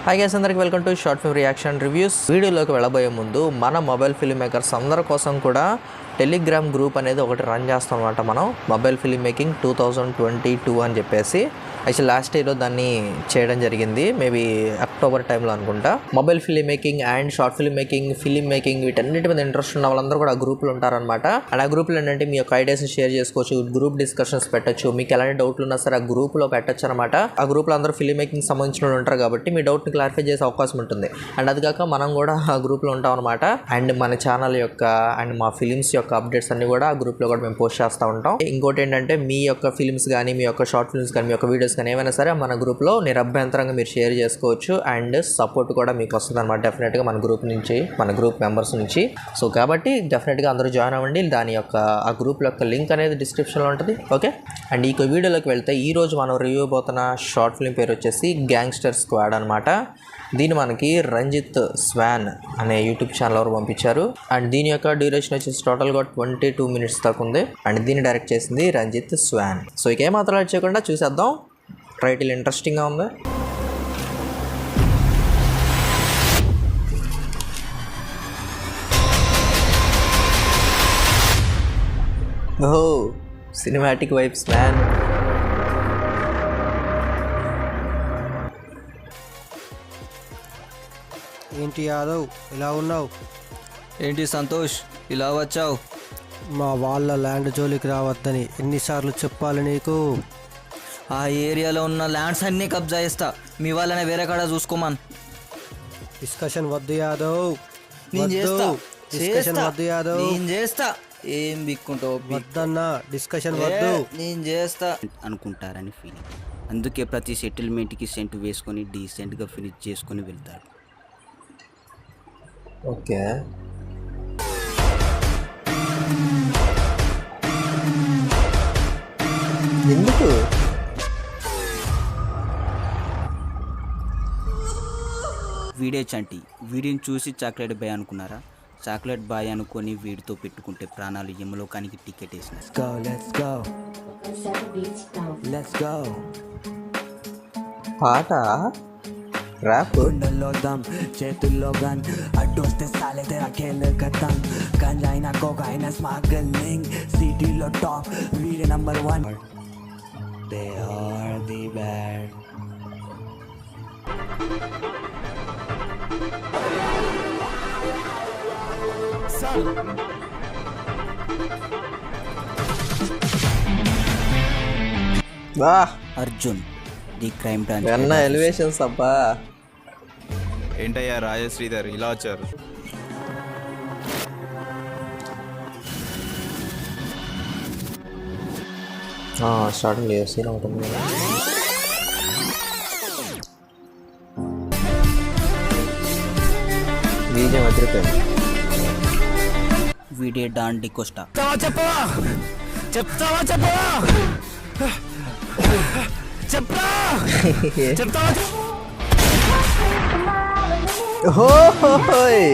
Hi guys, అందరికి welcome to short film reaction reviews. వీడియోలోకి వెళ్ళబోయే ముందు మన మొబైల్ ఫిల్మ్ మేకర్స్ అందరి కోసం కూడా టెలిగ్రామ్ గ్రూప్ అనేది ఒకటి రన్ చేస్తాం అనమాట. మనం మొబైల్ ఫిల్మ్ మేకింగ్ 2022 అని చెప్పేసి యాక్చువల్ లాస్ట్ ఇయర్లో దాన్ని చేయడం జరిగింది, మేబీ అక్టోబర్ టైంలో అనుకుంటా. Mobile film making and short film making వీటన్నిటి మీద ఇంట్రెస్ట్ ఉన్న వాళ్ళందరూ కూడా ఆ గ్రూప్లో ఉంటారనమాట. అండ్ ఆ గ్రూప్లో ఏంటంటే మీ యొక్క ఐడియాస్ని షేర్ చేసుకోవచ్చు, గ్రూప్ డిస్కషన్స్ పెట్టచ్చు, మీకు ఎలాంటి డౌట్లు ఉన్నా సరే ఆ గ్రూప్లో పెట్టచ్చు అనమాట. ఆ గ్రూప్లో అందరూ ఫిల్మ్ మేకింగ్ సంబంధించిన వాళ్ళు ఉంటారు కాబట్టి మీ డౌట్ని క్లారిఫై చేసే అవకాశం ఉంటుంది. అండ్ అది కాక మనం కూడా ఆ గ్రూప్లో ఉంటాం అనమాట. అండ్ మన ఛానల్ యొక్క అండ్ మా ఫిలిమ్స్ యొక్క అప్డేట్స్ అన్ని కూడా ఆ గ్రూప్లో కూడా మేము పోస్ట్ చేస్తూ ఉంటాం. ఇంకోటి ఏంటంటే మీ యొక్క ఫిల్మ్స్ కానీ, మీ యొక్క షార్ట్ ఫిల్మ్స్ కానీ, మీ యొక్క వీడియోస్ కానీ ఏమైనా సరే మన గ్రూప్లో నిరభ్యంతరంగా మీరు షేర్ చేసుకోవచ్చు. అండ్ సపోర్ట్ కూడా మీకు వస్తుంది అనమాట డెఫినెట్గా మన గ్రూప్ నుంచి, మన గ్రూప్ మెంబర్స్ నుంచి. సో కాబట్టి డెఫినెట్గా అందరూ జాయిన్ అవ్వండి. దాని యొక్క ఆ గ్రూప్ యొక్క లింక్ అనేది డిస్క్రిప్షన్లో ఉంటుంది. ఓకే, అండ్ ఈ వీడియోలోకి వెళ్తే ఈరోజు మనం రివ్యూ పోతున్న షార్ట్ ఫిల్మ్ పేరు వచ్చేసి గ్యాంగ్స్టర్ స్క్వాడ్ అనమాట. దీన్ని మనకి రంజిత్ స్వాన్ అనే యూట్యూబ్ ఛానల్ వారు పంపించారు. అండ్ దీని యొక్క డ్యూరేషన్ వచ్చేసి టోటల్గా 22 minutes దాకా ఉంది. అండ్ దీన్ని డైరెక్ట్ చేసింది రంజిత్ స్వాన్. సో ఇక ఏమాత్రం లేట్ చేయకుండా చూసేద్దాం. టైటిల్ ఇంట్రెస్టింగ్గా ఉంది. ఓహో, సినిమాటిక్ వైబ్స్ మ్యాన్. ఏంటి యాదవ్ ఇలా ఉన్నావు? ఏంటి సంతోష్ ఇలా వచ్చావు? మా వాళ్ళ ల్యాండ్ జోలికి రావద్దని ఎన్నిసార్లు చెప్పాలి నీకు? ఆ ఏరియాలో ఉన్న ల్యాండ్స్ అన్నీ కబ్జా చేస్తా, మీ వాళ్ళనే వేరే కాడ చూసుకోమని. డిస్కషన్ వద్దు యాదవ్, నేను చేస్తా, డిస్కషన్ వద్దు యాదవ్, నేను చేస్తా. ఏం బిక్కుంటావు? వద్దన్నా, డిస్కషన్ వద్దు. నేను చేస్తా అనుకుంటారని ఫీలింగ్. అందుకే ప్రతి సెటిల్మెంట్కి సెంట్ వేసుకొని డీసెంట్గా ఫినిష్ చేసుకొని వెళ్తాడు. ఓకే, ఎందుకు వీడే చంటి. వీడిని చూసి చాక్లెట్ బాయ్ అనుకున్నారా? చాక్లెట్ బాయ్ అనుకొని వీడితో పెట్టుకుంటే ప్రాణాలు యమలోకానికి టికెట్ వేసిన. పాట ర్యాప్ గుండెల్లో దమ్, చేతుల్లో గన్, అడ్డొస్తే సాలే తెరా కేంద్ర కథం. గంజాయినా కోకైనా స్మగ్లింగ్, సిటీలో టాప్, వీడి number 1. They are the bad. వా అర్జున్ ది క్రైమ్ బ్రాంచ్. వెన్న ఎలివేషన్స్ అబ్బా. ఏంటయ్యా రాజశ్రీధర్ ఇలా వచ్చారు? స్టార్టింగ్ సీన్ అవుతుంది. బీజం అదిరిపోయింది. వీడే డాన్ డికోస్టా. ఓహోయ్,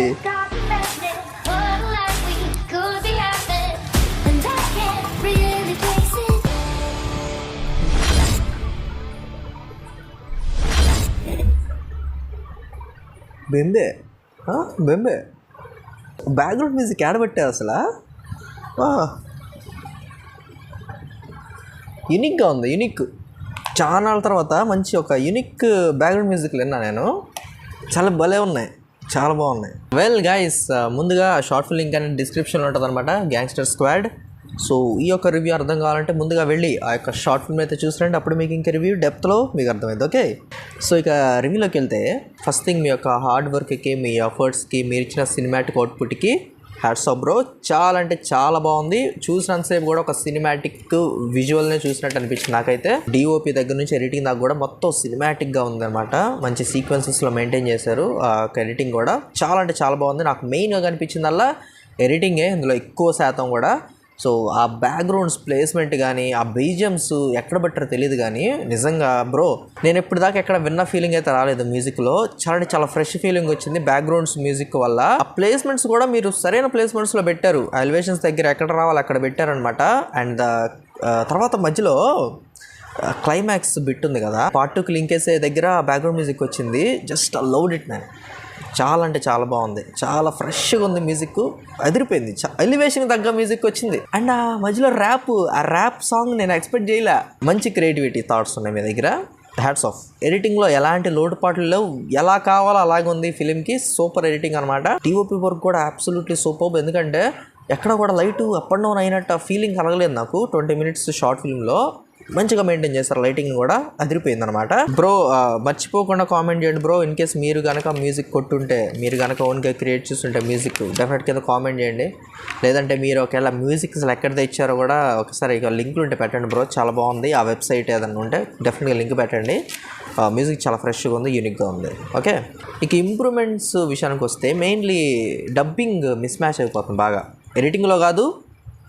బెంబే బెంబే బ్యాక్గ్రౌండ్ మ్యూజిక్ ఆడబట్టే అసలు యూనిక్గా ఉంది. యూనిక్ చాలా తర్వాత మంచి ఒక యూనిక్ బ్యాక్గ్రౌండ్ మ్యూజిక్లు విన్నా నేను. చాలా భలే ఉన్నాయి, చాలా బాగున్నాయి. వెల్ గైస్, ముందుగా షార్ట్ ఫిల్మ్ లింక్ అనేది డిస్క్రిప్షన్లో ఉంటుంది అనమాట, గ్యాంగ్స్టర్ స్క్వాడ్. సో ఈ యొక్క రివ్యూ అర్థం కావాలంటే ముందుగా వెళ్ళి ఆ యొక్క షార్ట్ ఫిల్మ్ అయితే చూసిరండి, అప్పుడు మీకు ఇంకా రివ్యూ డెప్త్లో మీకు అర్థమైంది. ఓకే, సో ఇక రివ్యూలోకి వెళ్తే ఫస్ట్ థింగ్ మీ యొక్క హార్డ్ వర్క్కి, మీ ఎఫర్ట్స్కి, మీరు ఇచ్చిన సినిమాటిక్ అవుట్పుట్కి హ్యాట్స్ ఆఫ్ బ్రో. చాలా అంటే చాలా బాగుంది. చూసినంతసేపు కూడా ఒక సినిమాటిక్ విజువల్నే చూసినట్టు అనిపించింది నాకైతే. డిఓపి దగ్గర నుంచి ఎడిటింగ్ దాకా కూడా మొత్తం సినిమాటిక్గా ఉంది అనమాట. మంచి సీక్వెన్సెస్లో మెయింటైన్ చేశారు. ఎడిటింగ్ కూడా చాలా అంటే చాలా బాగుంది. నాకు మెయిన్గా కనిపించిందల్లా ఎడిటింగే, ఇందులో ఎక్కువ శాతం కూడా. సో ఆ బ్యాక్గ్రౌండ్స్ ప్లేస్మెంట్ కానీ, ఆ బీజిఎమ్స్ ఎక్కడ పెట్టారో తెలియదు కానీ నిజంగా బ్రో నేను ఇప్పుడు దాకా ఎక్కడ విన్న ఫీలింగ్ అయితే రాలేదు మ్యూజిక్లో. చాలా ఫ్రెష్ ఫీలింగ్ వచ్చింది బ్యాక్గ్రౌండ్స్ మ్యూజిక్ వల్ల. ఆ ప్లేస్మెంట్స్ కూడా మీరు సరైన ప్లేస్మెంట్స్లో పెట్టారు. ఎలివేషన్స్ దగ్గర ఎక్కడ రావాలి అక్కడ పెట్టారనమాట. అండ్ తర్వాత మధ్యలో క్లైమాక్స్ బిట్ ఉంది కదా, పార్ట్ 2కి లింక్ వేసే దగ్గర బ్యాక్గ్రౌండ్ మ్యూజిక్ వచ్చింది. Just loved it man. చాలా అంటే చాలా బాగుంది, చాలా ఫ్రెష్గా ఉంది మ్యూజిక్, అదిరిపోయింది. ఎలివేషన్ తగ్గ మ్యూజిక్ వచ్చింది. అండ్ ఆ మధ్యలో ఆ ర్యాప్ సాంగ్ నేను ఎక్స్పెక్ట్ చేయలే. మంచి క్రియేటివిటీ థాట్స్ ఉన్నాయి మీ దగ్గర, హ్యాట్స్ ఆఫ్. ఎడిటింగ్లో ఎలాంటి లోటుపాట్లు లేవు, ఎలా కావాలో అలాగే ఉంది ఫిలింకి. సూపర్ ఎడిటింగ్ అనమాట. టీఓపీ వర్క్ కూడా అబ్సల్యూట్లీ సూపర్. ఎందుకంటే ఎక్కడ కూడా లైట్ అప్ అండ్ డౌన్ అయినట్టు ఆ ఫీలింగ్ కలగలేదు నాకు. 20 minutes షార్ట్ ఫిల్మ్లో మంచిగా మెయింటైన్ చేస్తారు, లైటింగ్ కూడా అదిరిపోయింది అనమాట. బ్రో మర్చిపోకుండా కామెంట్ చేయండి బ్రో. ఇన్ కేస్ మీరు కనుక మ్యూజిక్ కొట్టుంటే, మీరు కనుక ఓన్గా క్రియేట్ చేస్తుంటే మ్యూజిక్ డెఫినెట్ కింద కామెంట్ చేయండి. లేదంటే మీరు ఒకవేళ మ్యూజిక్ అసలు ఎక్కడ తెచ్చారో కూడా ఒకసారి ఇక లింక్లు ఉంటే పెట్టండి బ్రో. చాలా బాగుంది. ఆ వెబ్సైట్ ఏదైనా ఉంటే డెఫినెట్గా లింక్ పెట్టండి. మ్యూజిక్ చాలా ఫ్రెష్గా ఉంది, యూనిక్గా ఉంది. ఓకే, ఇక ఇంప్రూవ్మెంట్స్ విషయానికి వస్తే మెయిన్లీ డబ్బింగ్ మిస్ మ్యాచ్ అయిపోతుంది బాగా. ఎడిటింగ్లో కాదు,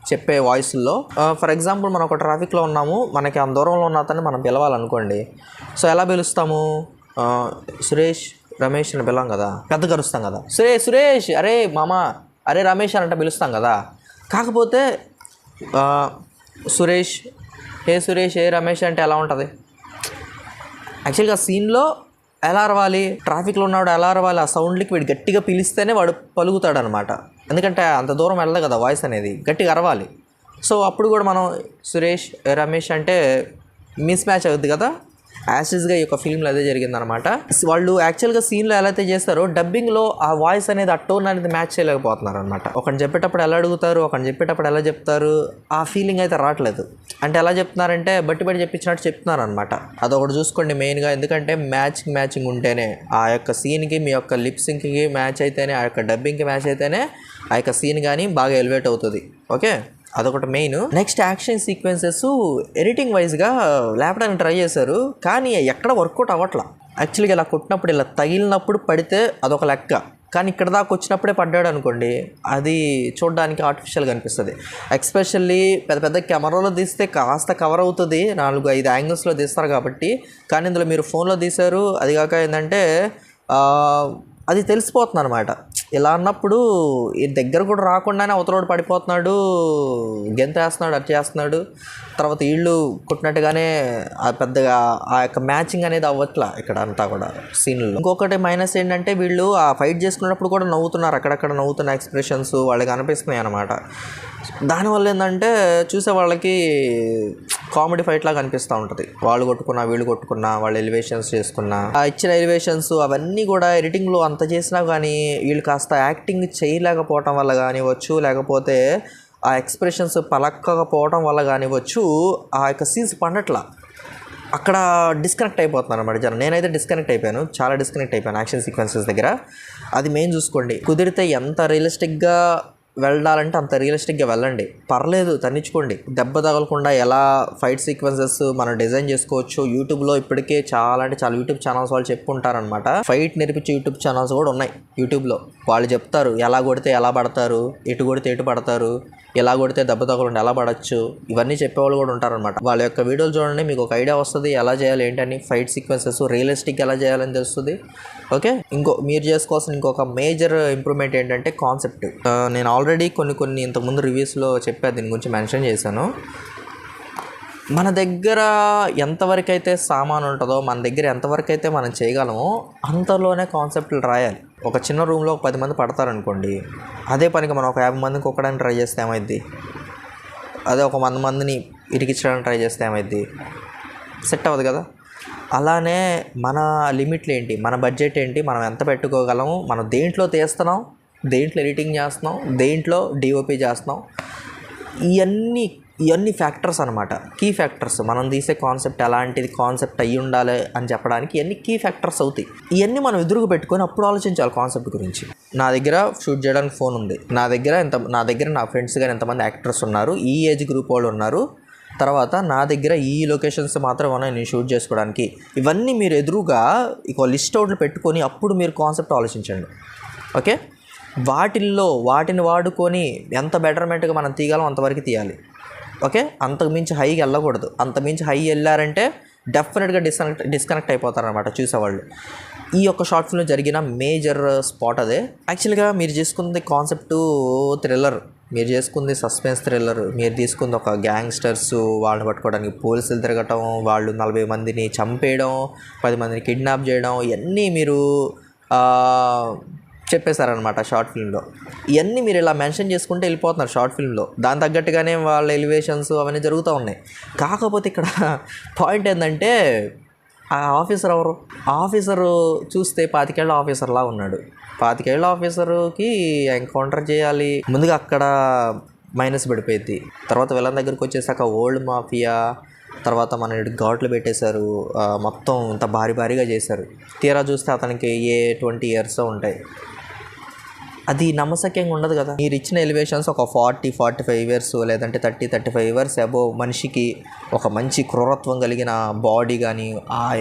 చెప్పే వాయిస్లో. ఫర్ ఎగ్జాంపుల్ మనం ఒక ట్రాఫిక్లో ఉన్నాము, మనకి అంత దూరంలో ఉన్న అతన్ని మనం పిలవాలనుకోండి. సో ఎలా పిలుస్తాము? సురేష్, రమేష్ అని పిలవం కదా, పెద్ద కరుస్తాం కదా. సురేష్, అరే మామ, అరే రమేష్ అని అంటే పిలుస్తాం కదా. కాకపోతే సురేష్, ఏ రమేష్ అంటే ఎలా ఉంటుంది? యాక్చువల్గా సీన్లో ఎలా అరవాలి, ట్రాఫిక్లో ఉన్నవాడు ఎలా అరవాలి, ఆ సౌండ్కి వీడు గట్టిగా పిలిస్తేనే వాడు పలుకుతాడు అనమాట. ఎందుకంటే అంత దూరం వెళ్ళదు కదా వాయిస్ అనేది, గట్టిగా అరవాలి. సో అప్పుడు కూడా మనం సురేష్, రమేష్ అంటే మిస్ మ్యాచ్ అవుద్ది కదా. యాసిడ్గా ఈ యొక్క ఫిల్మ్లో అదే జరిగిందనమాట. వాళ్ళు యాక్చువల్గా సీన్లో ఎలా అయితే చేస్తారో డబ్బింగ్లో ఆ వాయిస్ అనేది, ఆ టోన్ అనేది మ్యాచ్ చేయలేకపోతున్నారు అనమాట. ఒకరిని చెప్పేటప్పుడు ఎలా అడుగుతారు, ఒకరిని చెప్పేటప్పుడు ఎలా చెప్తారు, ఆ ఫీలింగ్ అయితే రావట్లేదు. అంటే ఎలా చెప్తున్నారంటే బట్టి చెప్పించినట్టు చెప్తున్నారు అనమాట. అదొకటి చూసుకోండి మెయిన్గా. ఎందుకంటే మ్యాచింగ్ ఉంటేనే ఆ యొక్క సీన్కి, మీ యొక్క లిప్సింగ్కి మ్యాచ్ అయితేనే, ఆ యొక్క డబ్బింగ్కి మ్యాచ్ అయితేనే ఆ యొక్క సీన్ కానీ బాగా ఎలివేట్ అవుతుంది. ఓకే, అదొకటి main. Next action sequences editing వైజ్గా లేపడానికి ట్రై చేశారు, కానీ ఎక్కడ వర్కౌట్ అవ్వట్లా. యాక్చువల్గా ఇలా కొట్టినప్పుడు, ఇలా తగిలినప్పుడు పడితే అదొక లెక్క, కానీ ఇక్కడ దాకా వచ్చినప్పుడే పడ్డాడు అనుకోండి, అది చూడడానికి ఆర్టిఫిషియల్గా అనిపిస్తుంది. ఎక్స్పెషల్లీ పెద్ద కెమెరాలో తీస్తే కాస్త కవర్ అవుతుంది, 4-5 యాంగిల్స్లో తీస్తారు కాబట్టి. కానీ ఇందులో మీరు ఫోన్లో తీశారు, అది కాక ఏంటంటే అది తెలిసిపోతుంది అనమాట. ఇలా అన్నప్పుడు ఈ దగ్గర కూడా రాకుండానే అవతలోడు పడిపోతున్నాడు, గెంతేస్తున్నాడు, అటు చేస్తున్నాడు. తర్వాత వీళ్ళు కొట్టినట్టుగానే పెద్దగా ఆ యొక్క మ్యాచింగ్ అనేది అవ్వట్లా ఇక్కడ అంతా కూడా సీన్లో. ఇంకొకటి మైనస్ ఏంటంటే వీళ్ళు ఆ ఫైట్ చేసుకున్నప్పుడు కూడా నవ్వుతున్నారు, అక్కడక్కడ నవ్వుతున్న ఎక్స్ప్రెషన్స్ వాళ్ళకి అనిపిస్తున్నాయి అనమాట. దానివల్ల ఏంటంటే చూసే వాళ్ళకి కామెడీ ఫైట్ లాగా అనిపిస్తూ ఉంటుంది. వాళ్ళు కొట్టుకున్నా, వీళ్ళు కొట్టుకున్నా, వాళ్ళు ఎలివేషన్స్ చేసుకున్నా, ఆ ఇచ్చిన ఎలివేషన్స్ అవన్నీ కూడా ఎడిటింగ్లో అంత చేసినా కానీ వీళ్ళు కాస్త యాక్టింగ్ చేయలేకపోవటం వల్ల కానివ్వచ్చు, లేకపోతే ఆ ఎక్స్ప్రెషన్స్ పలక్కకపోవడం వల్ల కానివ్వచ్చు, ఆ యొక్క సీన్స్ పండట్లా. అక్కడ డిస్కనెక్ట్ అయిపోతున్నాను అనమాట జనం. నేనైతే డిస్కనెక్ట్ అయిపోయాను, చాలా డిస్కనెక్ట్ అయిపోయాను యాక్షన్ సీక్వెన్సెస్ దగ్గర. అది మెయిన్ చూసుకోండి. కుదిరితే ఎంత రియలిస్టిక్గా వెళ్ళాలంటే అంత రియలిస్టిక్గా వెళ్ళండి, పర్లేదు, తన్నించుకోండి. దెబ్బ తగలకుండా ఎలా ఫైట్ సీక్వెన్సెస్ మనం డిజైన్ చేసుకోవచ్చు. యూట్యూబ్లో ఇప్పటికే చాలా యూట్యూబ్ ఛానల్స్ వాళ్ళు చెప్పుకుంటారనమాట. ఫైట్ నేర్పించే యూట్యూబ్ ఛానల్స్ కూడా ఉన్నాయి యూట్యూబ్లో. వాళ్ళు చెప్తారు ఎలా కొడితే ఎలా పడతారు, ఎటు కొడితే ఎటు పడతారు, ఎలా కొడితే దెబ్బ తగలకుండా ఎలా పడచ్చు, ఇవన్నీ చెప్పేవాళ్ళు కూడా ఉంటారనమాట. వాళ్ళ యొక్క వీడియోలు చూడండి, మీకు ఒక ఐడియా వస్తుంది ఎలా చేయాలి ఏంటని. ఫైట్ సీక్వెన్సెస్ రియలిస్టిక్ ఎలా చేయాలని తెలుస్తుంది. ఓకే, మీరు చేసుకోవాల్సిన ఇంకొక మేజర్ ఇంప్రూవ్మెంట్ ఏంటంటే కాన్సెప్ట్. నేను ఆల్రెడీ కొన్ని ఇంతకుముందు రివ్యూస్లో చెప్పాను, దీని గురించి మెన్షన్ చేశాను. మన దగ్గర ఎంతవరకు అయితే సామాన్ ఉంటుందో, మన దగ్గర ఎంతవరకు అయితే మనం చేయగలమో అంతలోనే కాన్సెప్ట్లు రాయాలి. ఒక చిన్న రూమ్లో ఒక 10 మంది పడతారనుకోండి, అదే పనికి మనం ఒక 50 మందికి ఒక్కడానికి ట్రై చేస్తే ఏమైద్ది, అదే ఒక 100 మందిని ఇరికించడానికి ట్రై చేస్తే ఏమైద్ది, సెట్ అవ్వదు కదా. అలానే మన లిమిట్లు ఏంటి, మన బడ్జెట్ ఏంటి, మనం ఎంత పెట్టుకోగలము, మనం దేంట్లో తీస్తున్నాం, దేంట్లో ఎడిటింగ్ చేస్తున్నాం, దేంట్లో డిఓపి చేస్తున్నాం, ఇవన్నీ ఫ్యాక్టర్స్ అనమాట, కీ ఫ్యాక్టర్స్. మనం తీసే కాన్సెప్ట్ ఎలాంటిది కాన్సెప్ట్ అయ్యి ఉండాలి అని చెప్పడానికి ఇవన్నీ కీ ఫ్యాక్టర్స్ అవుతాయి. ఇవన్నీ మనం ఎదురుగా పెట్టుకొని అప్పుడు ఆలోచించాలి కాన్సెప్ట్ గురించి. నా దగ్గర షూట్ చేయడానికి ఫోన్ ఉంది, నా దగ్గర నా ఫ్రెండ్స్ కానీ ఎంతమంది యాక్టర్స్ ఉన్నారు, ఈ ఏజ్ గ్రూప్ వాళ్ళు ఉన్నారు, తర్వాత నా దగ్గర ఈ లొకేషన్స్ మాత్రం ఉన్నాయి నేను షూట్ చేసుకోవడానికి. ఇవన్నీ మీరు ఎదురుగా ఇక లిస్ట్ అవుట్లు పెట్టుకొని అప్పుడు మీరు కాన్సెప్ట్ ఆలోచించండి. ఓకే, వాటిని వాడుకొని ఎంత బెటర్మెంట్గా మనం తీయగలం అంతవరకు తీయాలి. ఓకే, అంతకుమించి హైకి వెళ్ళకూడదు. అంతకుమించి హై వెళ్ళారంటే డెఫినెట్గా డిస్కనెక్ట్ అయిపోతారనమాట చూసేవాళ్ళు. ఈ యొక్క షార్ట్ ఫిల్మ్లో జరిగిన మేజర్ స్పాట్ అదే. యాక్చువల్గా మీరు చేసుకుంది కాన్సెప్ట్ థ్రిల్లర్, మీరు చేసుకుంది సస్పెన్స్ థ్రిల్లర్, మీరు తీసుకుంది ఒక గ్యాంగ్స్టర్స్, వాళ్ళని పట్టుకోవడానికి పోలీసులు తిరగటం, వాళ్ళు 40 మందిని చంపేయడం, 10 మందిని కిడ్నాప్ చేయడం, ఇవన్నీ మీరు చెప్పేశారనమాట షార్ట్ ఫిల్మ్లో. ఇవన్నీ మీరు ఇలా మెన్షన్ చేసుకుంటే వెళ్ళిపోతున్నారు షార్ట్ ఫిల్మ్లో. దాని తగ్గట్టుగానే వాళ్ళ ఎలివేషన్స్ అవన్నీ జరుగుతూ ఉన్నాయి. కాకపోతే ఇక్కడ పాయింట్ ఏంటంటే ఆ ఆఫీసర్ ఎవరు? ఆఫీసరు చూస్తే 25 ఏళ్ళ ఆఫీసర్లా ఉన్నాడు. 25 ఏళ్ళ ఆఫీసర్కి ఎన్కౌంటర్ చేయాలి, ముందుగా అక్కడ మైనస్ పడిపోయింది. తర్వాత వీళ్ళ దగ్గరికి వచ్చేసాక ఓల్డ్ మాఫియా, తర్వాత మన ఘాట్లు పెట్టేశారు, మొత్తం ఇంత భారీగా చేశారు. తీరా చూస్తే అతనికి 20 years ఉంటాయి. అది నమ్మశక్యంగా ఉండదు కదా. మీరు ఇచ్చిన ఎలివేషన్స్ ఒక 40-45 years లేదంటే 30-35 years అబోవ్ మనిషికి ఒక మంచి క్రూరత్వం కలిగిన బాడీ కానీ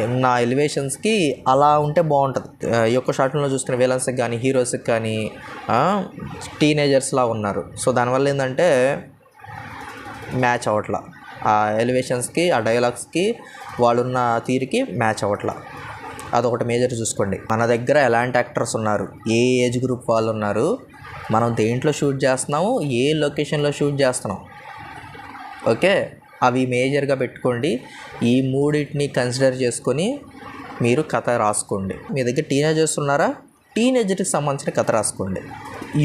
ఉన్న ఎలివేషన్స్కి అలా ఉంటే బాగుంటుంది. ఈ యొక్క షార్ట్లో చూసుకునే విలన్స్కి కానీ హీరోస్కి కానీ టీనేజర్స్లా ఉన్నారు. సో దానివల్ల ఏంటంటే మ్యాచ్ అవ్వట్లా, ఆ ఎలివేషన్స్కి ఆ డైలాగ్స్కి వాళ్ళున్న తీరికి మ్యాచ్ అవ్వట్లా. అదొకటి మేజర్ చూసుకోండి. మన దగ్గర ఎలాంటి యాక్టర్స్ ఉన్నారు, ఏ ఏజ్ గ్రూప్ వాళ్ళు ఉన్నారు, మనం దేంట్లో షూట్ చేస్తున్నాము, ఏ లొకేషన్లో షూట్ చేస్తున్నాం, ఓకే, అవి మేజర్గా పెట్టుకోండి. ఈ మూడింటిని కన్సిడర్ చేసుకొని మీరు కథ రాసుకోండి. మీ దగ్గర టీనేజర్స్ ఉన్నారా, టీనేజర్కి సంబంధించిన కథ రాసుకోండి.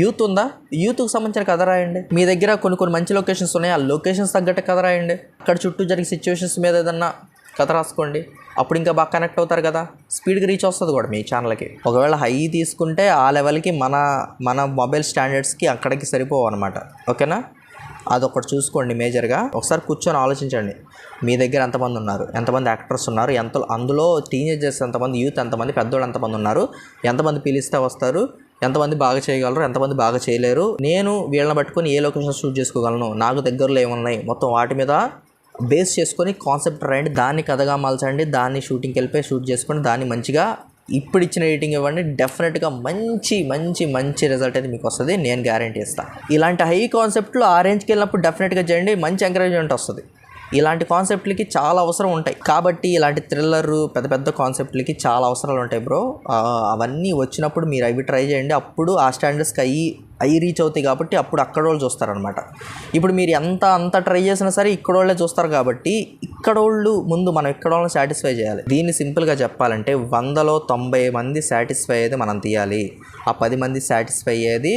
యూత్ ఉందా, యూత్కి సంబంధించిన కథ రాయండి. మీ దగ్గర కొన్ని మంచి లొకేషన్స్ ఉన్నాయి, ఆ లొకేషన్స్ తగ్గట్టు కథ రాయండి. అక్కడ చుట్టూ జరిగే సిచ్యువేషన్స్ మీద ఏదన్నా కథ రాసుకోండి. అప్పుడు ఇంకా బాగా కనెక్ట్ అవుతారు కదా, స్పీడ్గా రీచ్ వస్తుంది కూడా మీ ఛానల్కి. ఒకవేళ హై తీసుకుంటే ఆ లెవెల్కి మన మొబైల్ స్టాండర్డ్స్కి అక్కడికి సరిపోవు అనమాట, ఓకేనా. అదొకటి చూసుకోండి మేజర్గా. ఒకసారి కూర్చొని ఆలోచించండి, మీ దగ్గర ఎంతమంది ఉన్నారు, ఎంతమంది యాక్టర్స్ ఉన్నారు, అందులో టీనేజర్స్ ఎంతమంది, యూత్ ఎంతమంది, పెద్దోళ్ళు ఎంతమంది ఉన్నారు, ఎంతమంది పిలిస్తే వస్తారు, ఎంతమంది బాగా చేయగలరు, ఎంతమంది బాగా చేయలేరు, నేను వీళ్ళని పట్టుకొని ఏ లొకేషన్ షూట్ చేసుకోగలను, నాకు దగ్గరలో ఏమున్నాయి, మొత్తం వాటి మీద బేస్ చేసుకొని కాన్సెప్ట్ రాయండి. దాన్ని కథగా మలచండి, దాన్ని షూటింగ్కి వెళ్ళిపోయి షూట్ చేసుకొని దాన్ని మంచిగా ఇప్పుడు ఇచ్చిన ఎడిటింగ్ ఇవ్వండి. డెఫినెట్గా మంచి మంచి మంచి రిజల్ట్ అయితే మీకు వస్తుంది, నేను గ్యారంటీ ఇస్తాను. ఇలాంటి హై కాన్సెప్ట్లు ఆ రేంజ్కి వెళ్ళినప్పుడు డెఫినెట్గా చేయండి, మంచి ఎంకరేజ్మెంట్ వస్తుంది. ఇలాంటి కాన్సెప్ట్లకి చాలా అవసరం ఉంటాయి కాబట్టి ఇలాంటి థ్రిల్లర్ పెద్ద కాన్సెప్ట్లకి చాలా అవసరాలు ఉంటాయి బ్రో. అవన్నీ వచ్చినప్పుడు మీరు అవి ట్రై చేయండి, అప్పుడు ఆ స్టాండర్డ్స్కి అవి రీచ్ అవుతాయి కాబట్టి అప్పుడు అక్కడ వాళ్ళు చూస్తారనమాట. ఇప్పుడు మీరు అంత ట్రై చేసినా సరే ఇక్కడ వాళ్ళే చూస్తారు కాబట్టి ఇక్కడ వాళ్ళు ముందు మనం ఇక్కడ వాళ్ళని సాటిస్ఫై చేయాలి. దీన్ని సింపుల్గా చెప్పాలంటే 100లో 90 మంది సాటిస్ఫై అయ్యేది మనం తీయాలి. ఆ 10 మంది సాటిస్ఫై అయ్యేది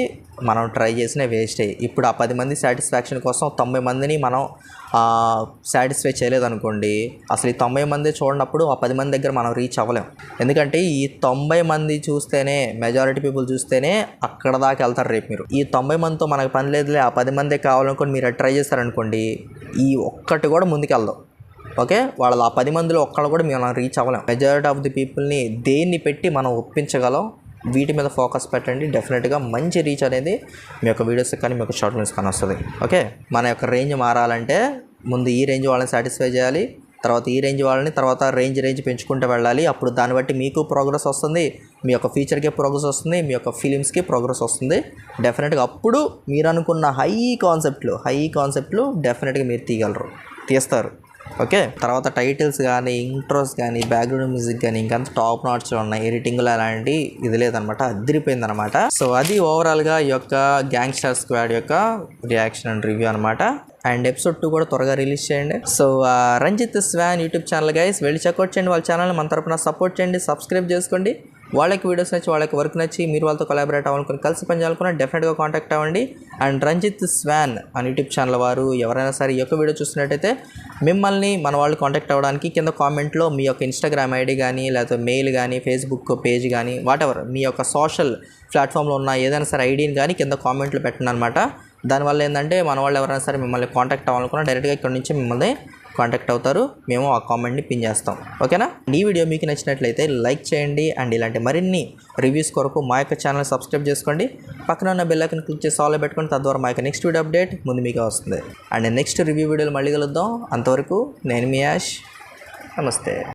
మనం ట్రై చేసిన వేస్ట్ అయ్యి. ఇప్పుడు ఆ 10 మంది సాటిస్ఫాక్షన్ కోసం 90 మందిని మనం సాటిస్ఫై చేయలేదనుకోండి, అసలు ఈ 90 మంది చూడనప్పుడు ఆ 10 మంది దగ్గర మనం రీచ్ అవ్వలేం. ఎందుకంటే ఈ 90 మంది చూస్తేనే, మెజారిటీ పీపుల్ చూస్తేనే అక్కడ దాకా వెళ్తారు రేపు మీరు. ఈ 90 మందితో మనకు పని లేదులే, ఆ 10 మందే కావాలనుకోని మీరు ట్రై చేస్తారనుకోండి, ఈ ఒక్కటి కూడా ముందుకెళ్దాం, ఓకే. వాళ్ళ ఆ 10 మందిలో ఒక్కళ్ళు కూడా మనం రీచ్ అవ్వలేం. మెజారిటీ ఆఫ్ ది పీపుల్ని దేన్ని పెట్టి మనం ఒప్పించగలం, వీటి మీద ఫోకస్ పెట్టండి. డెఫినెట్గా మంచి రీచ్ అనేది మీ యొక్క వీడియోస్ కానీ మీ యొక్క షార్ట్ ఫిల్మ్స్ కానీ వస్తుంది, ఓకే. మన యొక్క రేంజ్ మారాలంటే ముందు ఈ రేంజ్ వాళ్ళని సాటిస్ఫై చేయాలి, తర్వాత ఈ రేంజ్ వాళ్ళని, తర్వాత రేంజ్ పెంచుకుంటూ వెళ్ళాలి. అప్పుడు దాన్ని బట్టి మీకు ప్రోగ్రెస్ వస్తుంది, మీ యొక్క ఫీచర్కి ప్రోగ్రెస్ వస్తుంది, మీ యొక్క ఫిలిమ్స్కి ప్రోగ్రెస్ వస్తుంది. డెఫినెట్గా అప్పుడు మీరు అనుకున్న హై కాన్సెప్ట్లు డెఫినెట్గా మీరు తీస్తారు, ఓకే. తర్వాత టైటిల్స్ కానీ, ఇంట్రోస్ కానీ, బ్యాక్గ్రౌండ్ మ్యూజిక్ కానీ ఇంకంత టాప్ నాట్స్లో ఉన్నాయి. ఎడిటింగ్లో అలాంటి ఇది లేదనమాట, అదిరిపోయిందనమాట. సో అది ఓవరాల్గా ఈ యొక్క గ్యాంగ్స్టర్ స్క్వాడ్ యొక్క రియాక్షన్ అండ్ రివ్యూ అనమాట. అండ్ ఎపిసోడ్ 2 కూడా త్వరగా రిలీజ్ చేయండి. So Ranjith swan YouTube channel guys, వెళ్ళి చెక్అవుట్ చేయండి వాళ్ళ ఛానల్, మన తరపున సపోర్ట్ చేయండి, సబ్స్క్రైబ్ చేసుకోండి. వాళ్ళకి వీడియోస్ నచ్చి, వాళ్ళకి వర్క్ నచ్చి, మీరు వాళ్ళతో కొలాబరేట్ అవ్వాలనుకుని, కలిసి పని చేయాలనుకున్న డెఫినెట్గా కాంటాక్ట్ అవ్వండి. అండ్ రంజిత్ స్వాన్ అని యూట్యూబ్ ఛానల్ వారు ఎవరైనా సరే ఈ యొక్క వీడియో చూస్తున్నట్టయితే మిమ్మల్ని మన వాళ్ళు కాంటాక్ట్ అవ్వడానికి కింద కామెంట్లో మీ యొక్క ఇన్స్టాగ్రామ్ ఐడి కానీ, లేకపోతే మెయిల్ కానీ, ఫేస్బుక్ పేజ్ కానీ, వాటెవర్ మీ యొక్క సోషల్ ప్లాట్ఫామ్లో ఉన్న ఏదైనా సరే ఐడిని కానీ కింద కామెంట్లో పెట్టండి అనమాట. దానివల్ల ఏంటంటే మన వాళ్ళు ఎవరైనా సరే మిమ్మల్ని కాంటాక్ట్ అవ్వాలనుకున్నా డైరెక్ట్గా ఇక్కడ నుంచి మిమ్మల్ని కాంటాక్ట్ అవుతారు, మేము ఆ కామెంట్ని పిన్ చేస్తాం, ఓకేనా. ఈ వీడియో మీకు నచ్చినట్లయితే లైక్ చేయండి. అండ్ ఇలాంటి మరిన్ని రివ్యూస్ కొరకు మా యొక్క ఛానల్ సబ్స్క్రైబ్ చేసుకోండి, పక్కన ఉన్న బెల్ ఐకాన్ క్లిక్ చేసి ఆల్ పెట్టుకోండి. తద్వారా మా యొక్క నెక్స్ట్ వీడియో అప్డేట్ ముందు మీకు వస్తుంది. అండ్ నెక్స్ట్ రివ్యూ వీడియోలు మళ్ళీ కలుద్దాం. అంతవరకు నేను మీ యాష్, నమస్తే.